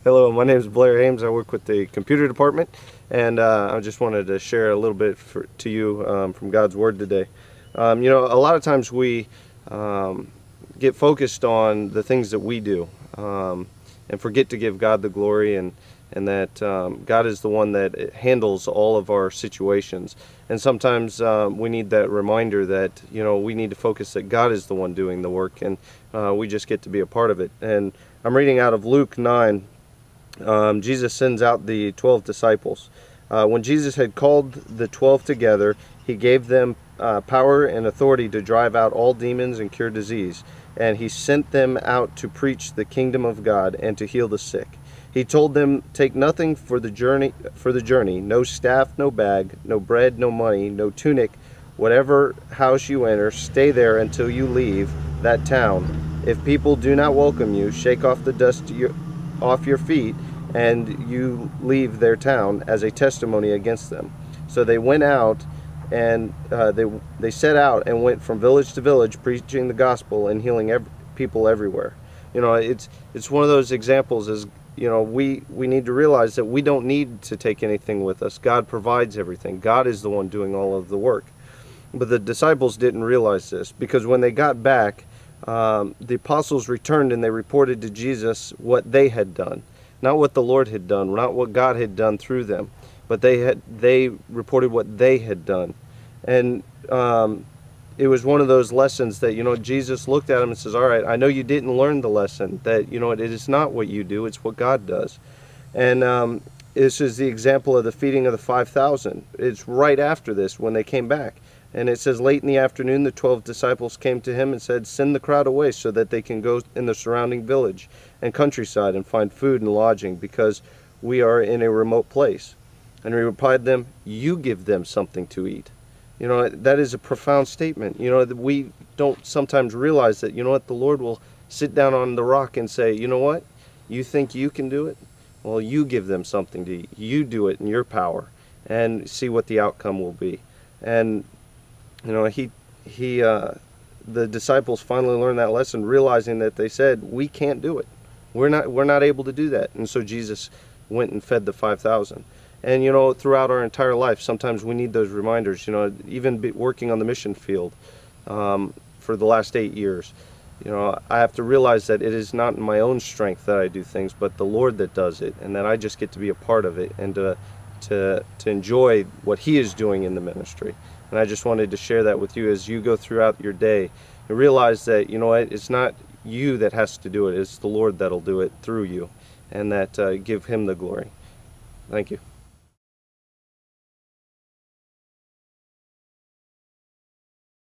Hello, my name is Blair Hames. I work with the computer department, and I just wanted to share a little bit to you from God's Word today. A lot of times we get focused on the things that we do and forget to give God the glory, and that God is the one that handles all of our situations. And sometimes we need that reminder that we need to focus that God is the one doing the work, and we just get to be a part of it. And I'm reading out of Luke 9. Jesus sends out the 12 disciples. When Jesus had called the 12 together, he gave them power and authority to drive out all demons and cure disease. And he sent them out to preach the kingdom of God and to heal the sick. He told them, "Take nothing for the journey, no staff, no bag, no bread, no money, no tunic. Whatever house you enter, stay there until you leave that town. If people do not welcome you, shake off the dust off your feet, and you leave their town as a testimony against them." So they went out, and they set out and went from village to village, preaching the gospel and healing people everywhere. It's one of those examples. As we need to realize that we don't need to take anything with us. God provides everything. God is the one doing all of the work. But the disciples didn't realize this, because when they got back, the apostles returned and they reported to Jesus what they had done. Not what the Lord had done, not what God had done through them, but they reported what they had done. And it was one of those lessons that, Jesus looked at them and says, "All right, I know you didn't learn the lesson, that, it is not what you do, it's what God does." And this is the example of the feeding of the 5,000. It's right after this when they came back. And it says, late in the afternoon, the 12 disciples came to him and said, "Send the crowd away so that they can go in the surrounding village and countryside and find food and lodging, because we are in a remote place." And he replied them, "You give them something to eat." That is a profound statement. That we don't sometimes realize that, the Lord will sit down on the rock and say, "You know what? You think you can do it? Well, you give them something to eat. You do it in your power and see what the outcome will be." And the disciples finally learned that lesson, realizing that they said, "We can't do it. We're not able to do that." And so Jesus went and fed the 5,000. And throughout our entire life, sometimes we need those reminders. Even working on the mission field for the last 8 years, I have to realize that it is not in my own strength that I do things, but the Lord that does it, and that I just get to be a part of it and to enjoy what He is doing in the ministry. And I just wanted to share that with you as you go throughout your day and realize that, it's not you that has to do it, it's the Lord that'll do it through you, and that give Him the glory. Thank you.